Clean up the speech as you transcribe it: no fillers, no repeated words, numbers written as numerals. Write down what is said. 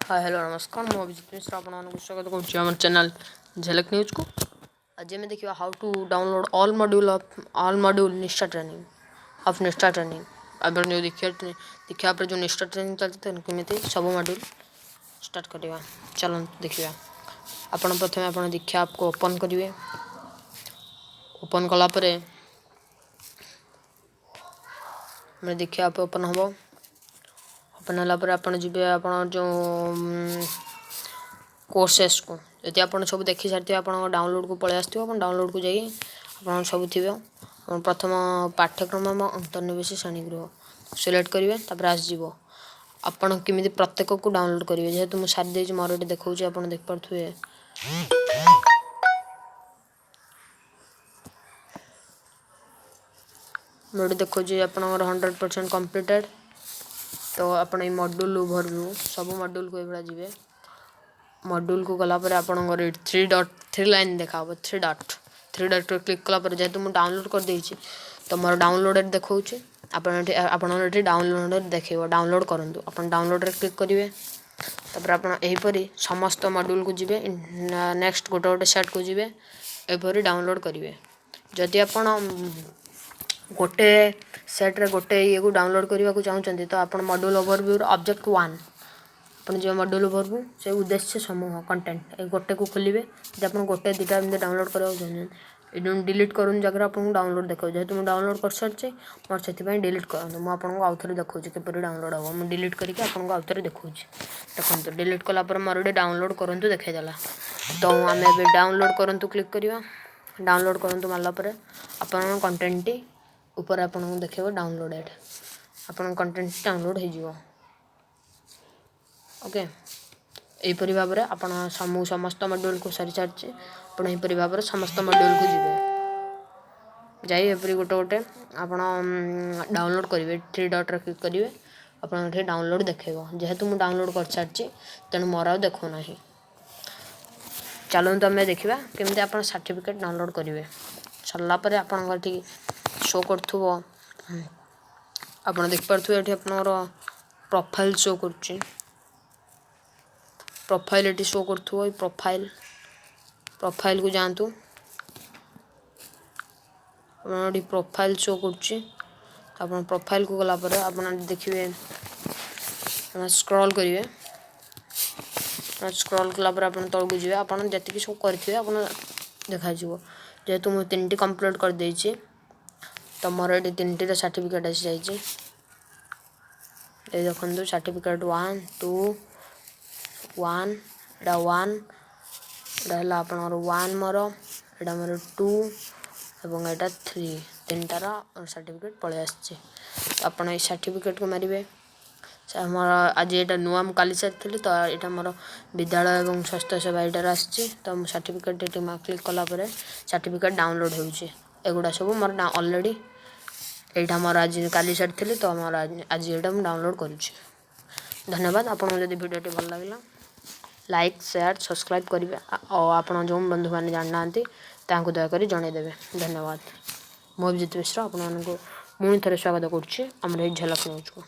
Hi hello नमस्कार मैं अभिजीत मिश्र आपको स्वागत करुच्ची आम चैनल झलक न्यूज को। आज मैं देखा how to download all module Nishtha training of Nishtha training. अब जो देखा जो निष्ठा ट्रेनिंग चलती है केमी सब मॉड्यूल स्टार्ट करवा। चलो देखा आपण प्रथम आप दीक्षा आपको ओपन करेंगे। ओपन कलापर दीक्षा आप ओपन हम ओपन है आप जी आप जो कोर्सेस को यदि आप सब देखी सारी आप डाउनलोड को पलि आस डाउनलोड को जाइए आप सब थी प्रथम पाठ्यक्रम अंतर्निवेश श्रेणीगृह सिलेक्ट करेंगे तापर आसो आपण केमी प्रत्येक को डाउनलोड करेंगे। जेहेतु मुझे सारी देती मोर ये देखा आप देखिपे मोटे देखो 100% कंप्लीटेड। तो आपण मॉड्यूल ओवरव्यू सब मॉड्यूल को ये जी मॉड्यूल को गलापर आप 3 लाइन देखा थ्री डॉट क्लिक कलापर जेहेतु मुझे डाउनलोड कर देछि तो मोर डाउनलोड देखा आप डाउनलोड देखेब डाउनलोड करूँ आप डाउनलोड क्लिक करेंगे तापर आपरी समस्त मॉड्यूल को जीवे नेक्स्ट गोटे गोटे सेट को जीवे एपरी डाउनलोड करेंगे। जदि आप गोटे सेट्रे गोटे ये को डाउनलोड करने को चाहते तो आप मॉड्यूल ओवरव्यू ऑब्जेक्ट 1 अपन जो मॉड्यूल ओवरव्यू से उद्देश्य समूह कंटेंट गोटे को खोलिए। जब आप गोटे दुटा डाउनलोड करने चाहिए डिलीट करूँ जगह आपको डाउनलोड देखो जेहेतु मुझे डाउनलोड कर सारी मोर से डिलीट करूँ मुझे आउ थे देखा किपर डाउनलोड हम मुझे डिलीट करके आपको आउ थे देखा देखो डिलीट कलापर मोर ये डाउनलोड करूँ देखा तो आम ए डाउनलोड करूँ क्लिक करवा डाउनलोड करूँ मारापर आप कंटेंट ऊपर आपको देखेब डाउनलोडेड आप कंटेंट डाउनलोड हो ओके। यहीपरी भाव में आप समस्त मॉड्यूल को सारी सारी आपरी भाव में समस्त मॉड्यूल को जी जापरी गोटे गोटे आप डाउनलोड करेंगे 3 डॉट क्लिक करेंगे आप डाउनलोड देखेब जेहेतु मुझे डाउनलोड कर सारी तेणु मोर आउ देखना। चलते आम देखा केमी आप सर्टिफिकेट डाउनलोड करेंगे सरलापर आप शो कर आप देखिपे ये आप प्रोफाइल शो कर प्रोफाइल ये शो कर प्रोफाइल को जातु आप प्रोफाइल शो कर प्रोफाइल को गलापर आप देखिए स्क्रॉल करेंगे स्क्रॉल कलापर आप तौक जी आप जी सब करेंगे आप देखा जेहेतु मुझे 3टी कंप्लीट कर देछि तो मोर ये 3टी सर्टिफिकेट आसी जाइए देखो सर्टिफिकेट 1 2 1 एटा 1 एटा आप 1 मोर एटा मोर 2 एवं एटा 3 3टार सर्टिफिकेट पलि आसी आप सर्टिफिकेट को मारे मोर आज यहाँ नुआ काली सारी तो यहाँ मोर विद्यालय और स्वास्थ्य सेवा यहाँ आसी तो सर्टिफिकेट ये क्लिक कलापर सर्टिफिकेट डाउनलोड होगुड़ा सब मोर अलरेडी यहाँ मोर आज काली सारी तो मोर आज यहाँ मुझे डाउनलोड करुँच। धन्यवाद। आपको जब वीडियो भल लगे लाइक शेयर सब्सक्राइब करेंगे और आप जो बंधु मैंने जाना दयाकोरी जनईदेवे। धन्यवाद। मैं अभिजीत मिश्र आपको पुणी थे स्वागत करुच्ची झलक न्यूज को।